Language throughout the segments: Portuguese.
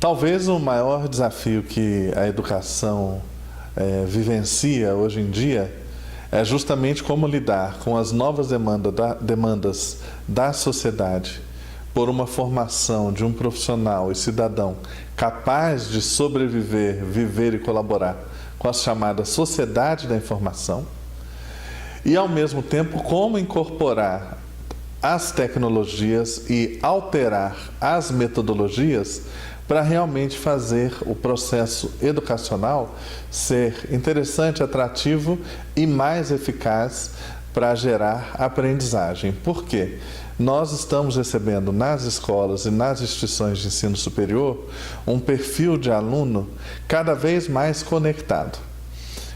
Talvez o maior desafio que a educação vivencia hoje em dia é justamente como lidar com as novas demandas da sociedade por uma formação de um profissional e cidadão capaz de sobreviver, viver e colaborar com a chamada sociedade da informação e, ao mesmo tempo, como incorporar as tecnologias e alterar as metodologias para realmente fazer o processo educacional ser interessante, atrativo e mais eficaz para gerar aprendizagem. Por quê? Nós estamos recebendo nas escolas e nas instituições de ensino superior um perfil de aluno cada vez mais conectado,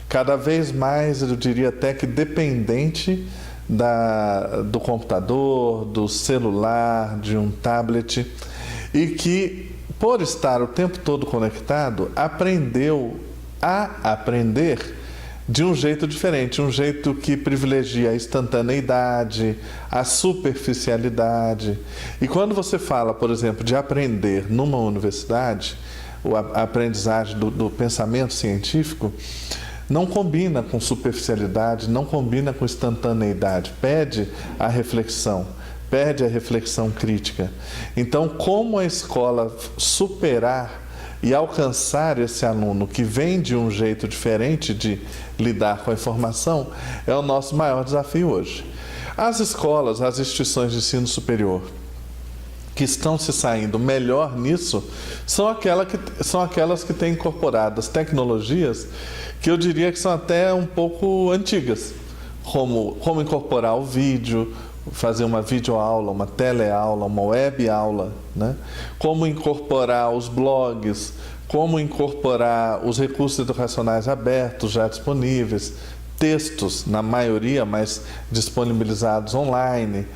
cada vez mais, eu diria até que dependente do computador, do celular, de um tablet, e que, por estar o tempo todo conectado, aprendeu a aprender de um jeito diferente, um jeito que privilegia a instantaneidade, a superficialidade. E quando você fala, por exemplo, de aprender numa universidade, a aprendizagem do pensamento científico, não combina com superficialidade, não combina com instantaneidade, pede a reflexão crítica. Então, como a escola superar e alcançar esse aluno que vem de um jeito diferente de lidar com a informação é o nosso maior desafio hoje. As escolas, as instituições de ensino superior que estão se saindo melhor nisso são aquelas que têm incorporado as tecnologias que eu diria que são até um pouco antigas, como incorporar o vídeo, fazer uma videoaula, uma teleaula, uma web-aula, né? Como incorporar os blogs, como incorporar os recursos educacionais abertos já disponíveis, textos, na maioria, mas disponibilizados online,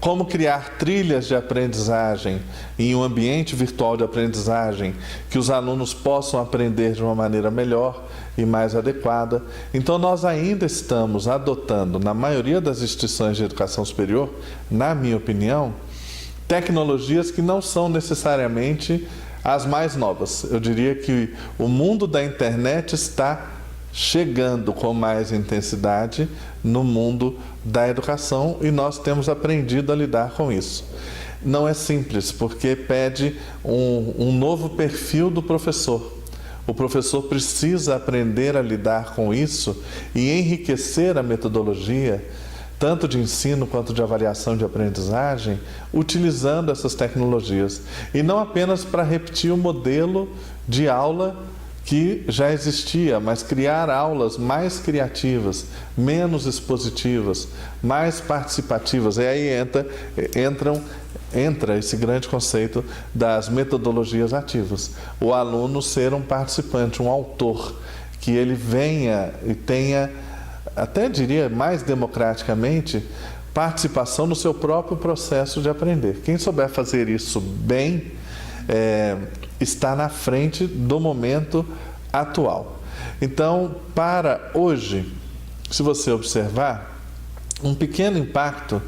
como criar trilhas de aprendizagem em um ambiente virtual de aprendizagem que os alunos possam aprender de uma maneira melhor e mais adequada. Então, nós ainda estamos adotando, na maioria das instituições de educação superior, na minha opinião, tecnologias que não são necessariamente as mais novas. Eu diria que o mundo da internet está chegando com mais intensidade no mundo da educação e nós temos aprendido a lidar com isso. Não é simples, porque pede um novo perfil do professor. O professor precisa aprender a lidar com isso e enriquecer a metodologia, tanto de ensino quanto de avaliação de aprendizagem, utilizando essas tecnologias. E não apenas para repetir o modelo de aula que já existia, mas criar aulas mais criativas, menos expositivas, mais participativas. E aí entra esse grande conceito das metodologias ativas. O aluno ser um participante, um autor, que ele venha e tenha, até diria mais democraticamente, participação no seu próprio processo de aprender. Quem souber fazer isso bem, está na frente do momento atual. Então, para hoje, se você observar, um pequeno impacto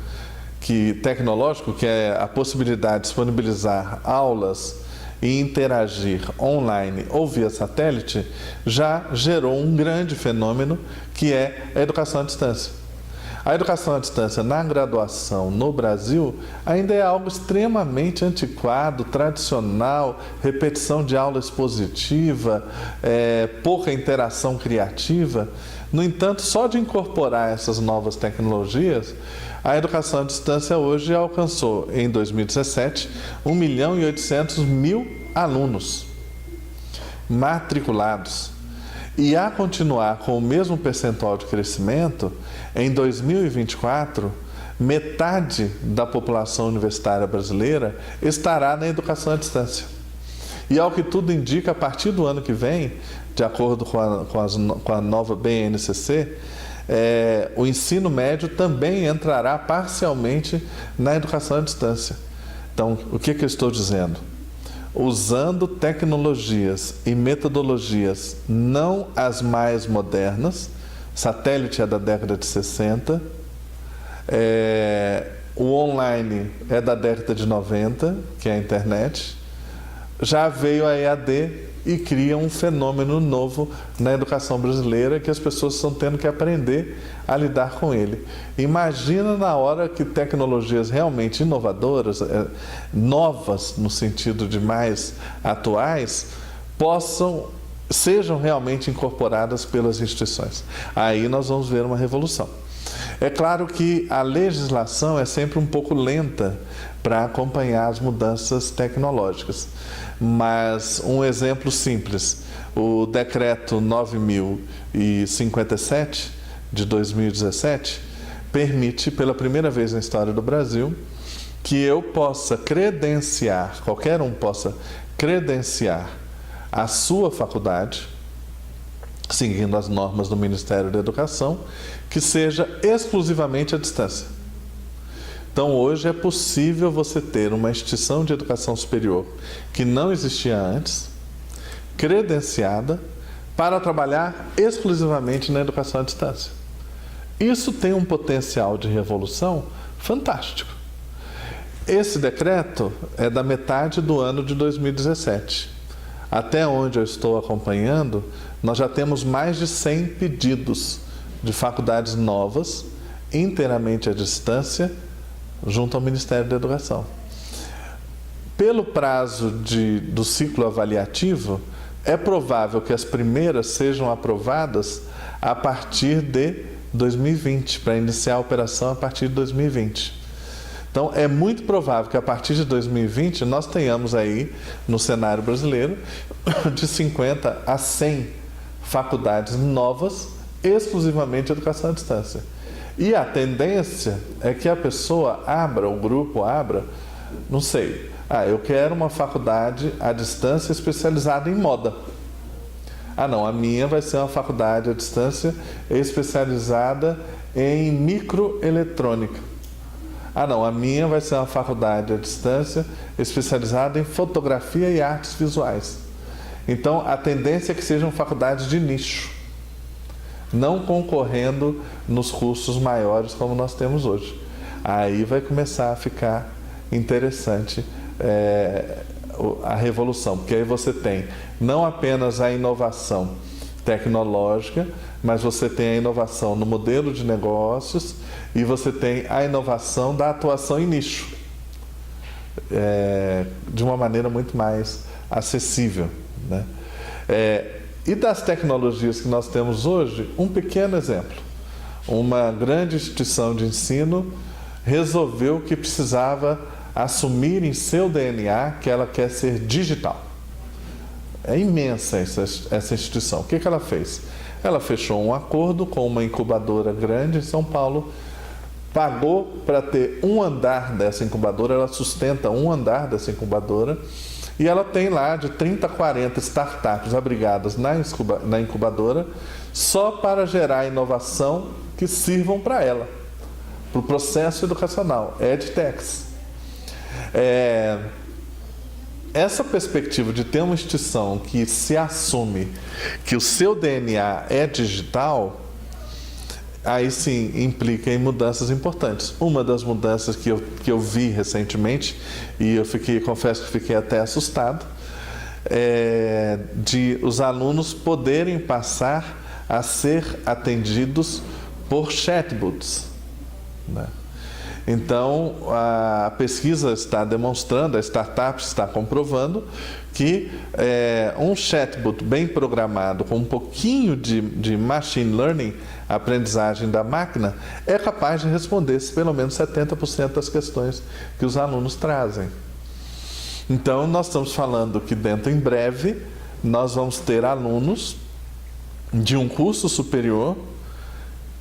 tecnológico, que é a possibilidade de disponibilizar aulas e interagir online ou via satélite, já gerou um grande fenômeno que é a educação à distância. A educação à distância na graduação no Brasil ainda é algo extremamente antiquado, tradicional, repetição de aula expositiva, pouca interação criativa. No entanto, só de incorporar essas novas tecnologias, a educação à distância hoje alcançou, em 2017, 1.800.000 alunos matriculados. E a continuar com o mesmo percentual de crescimento, em 2024, metade da população universitária brasileira estará na educação à distância. E ao que tudo indica, a partir do ano que vem, de acordo com a nova BNCC, o ensino médio também entrará parcialmente na educação à distância. Então, o que eu estou dizendo? Usando tecnologias e metodologias não as mais modernas, satélite é da década de 60, o online é da década de 90, que é a internet, já veio a EAD e cria um fenômeno novo na educação brasileira que as pessoas estão tendo que aprender a lidar com ele. Imagina na hora que tecnologias realmente inovadoras, novas no sentido de mais atuais, sejam realmente incorporadas pelas instituições. Aí nós vamos ver uma revolução. É claro que a legislação é sempre um pouco lenta para acompanhar as mudanças tecnológicas. Mas um exemplo simples, o decreto 9.057 de 2017 permite, pela primeira vez na história do Brasil, que eu possa credenciar, qualquer um possa credenciar a sua faculdade, seguindo as normas do Ministério da Educação, que seja exclusivamente à distância. Então, hoje é possível você ter uma instituição de educação superior que não existia antes, credenciada, para trabalhar exclusivamente na educação à distância. Isso tem um potencial de revolução fantástico. Esse decreto é da metade do ano de 2017. Até onde eu estou acompanhando, nós já temos mais de 100 pedidos de faculdades novas, inteiramente à distância, junto ao Ministério da Educação. Pelo prazo do ciclo avaliativo, é provável que as primeiras sejam aprovadas a partir de 2020, para iniciar a operação a partir de 2020. Então, é muito provável que a partir de 2020 nós tenhamos aí, no cenário brasileiro, de 50 a 100 faculdades novas, exclusivamente de educação à distância. E a tendência é que a pessoa abra, o grupo abra, não sei, eu quero uma faculdade à distância especializada em moda. Não, a minha vai ser uma faculdade à distância especializada em microeletrônica. Não, a minha vai ser uma faculdade à distância especializada em fotografia e artes visuais. Então, a tendência é que sejam faculdades de nicho, não concorrendo nos cursos maiores como nós temos hoje. Aí vai começar a ficar interessante a revolução, porque aí você tem não apenas a inovação tecnológica, mas você tem a inovação no modelo de negócios e você tem a inovação da atuação em nicho, de uma maneira muito mais acessível, né? E das tecnologias que nós temos hoje, um pequeno exemplo. Uma grande instituição de ensino resolveu que precisava assumir em seu DNA que ela quer ser digital. É imensa essa instituição. O que ela fez? Ela fechou um acordo com uma incubadora grande em São Paulo, pagou para ter um andar dessa incubadora, ela sustenta um andar dessa incubadora, e ela tem lá de 30 a 40 startups abrigadas na incubadora, só para gerar inovação que sirvam para ela, para o processo educacional, EdTechs. Essa perspectiva de ter uma instituição que se assume que o seu DNA é digital, aí sim implica em mudanças importantes. Uma das mudanças que eu vi recentemente, e confesso que fiquei até assustado, é de os alunos poderem passar a ser atendidos por chatbots, né? Então, a pesquisa está demonstrando, a startup está comprovando que um chatbot bem programado, com um pouquinho de machine learning, aprendizagem da máquina, é capaz de responder pelo menos 70% das questões que os alunos trazem. Então, nós estamos falando que em breve, nós vamos ter alunos de um curso superior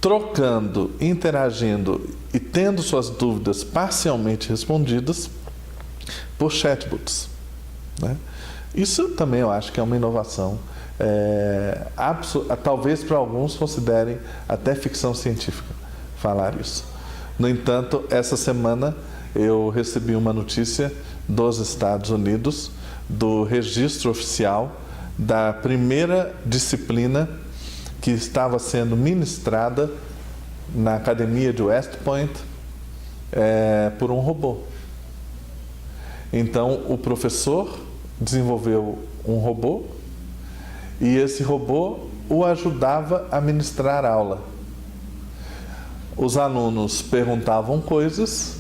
trocando, interagindo e tendo suas dúvidas parcialmente respondidas por chatbots, né? Isso também eu acho que é uma inovação, talvez para alguns considerem até ficção científica falar isso. No entanto, essa semana eu recebi uma notícia dos Estados Unidos, do registro oficial da primeira disciplina que estava sendo ministrada na academia de West Point por um robô. Então, o professor desenvolveu um robô e esse robô o ajudava a ministrar aula. Os alunos perguntavam coisas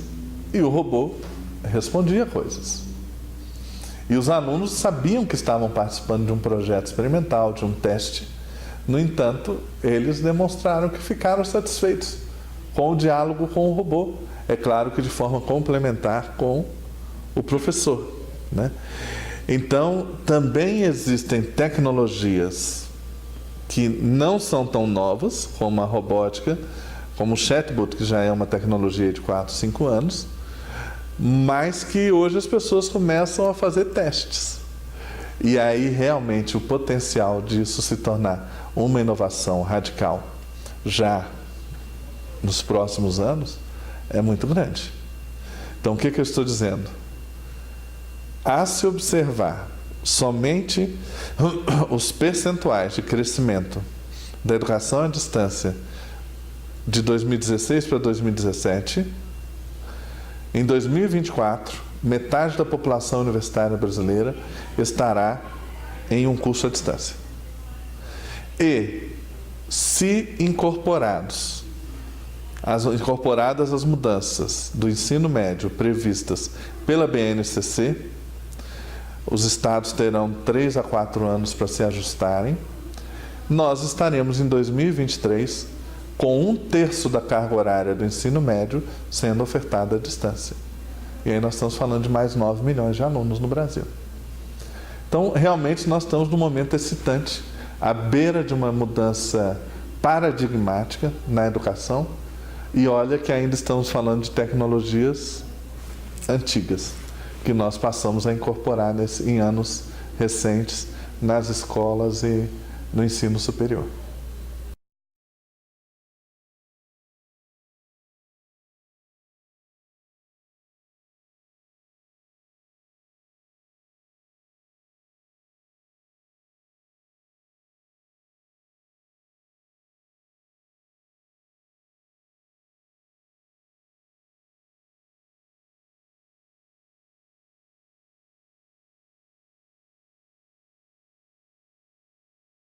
e o robô respondia coisas. E os alunos sabiam que estavam participando de um projeto experimental, de um teste. No entanto, eles demonstraram que ficaram satisfeitos com o diálogo com o robô. É claro que de forma complementar com o professor, né? Então, também existem tecnologias que não são tão novas, como a robótica, como o chatbot, que já é uma tecnologia de 4, 5 anos, mas que hoje as pessoas começam a fazer testes. E aí, realmente, o potencial disso se tornar uma inovação radical já nos próximos anos é muito grande. Então, o que eu estou dizendo? A se observar somente os percentuais de crescimento da educação à distância de 2016 para 2017, em 2024, metade da população universitária brasileira estará em um curso à distância. E, se incorporadas as mudanças do ensino médio previstas pela BNCC, os estados terão 3 a 4 anos para se ajustarem. Nós estaremos em 2023 com 1/3 da carga horária do ensino médio sendo ofertada à distância. E aí nós estamos falando de mais 9 milhões de alunos no Brasil. Então, realmente, nós estamos num momento excitante, à beira de uma mudança paradigmática na educação, e olha que ainda estamos falando de tecnologias antigas, que nós passamos a incorporar em anos recentes nas escolas e no ensino superior.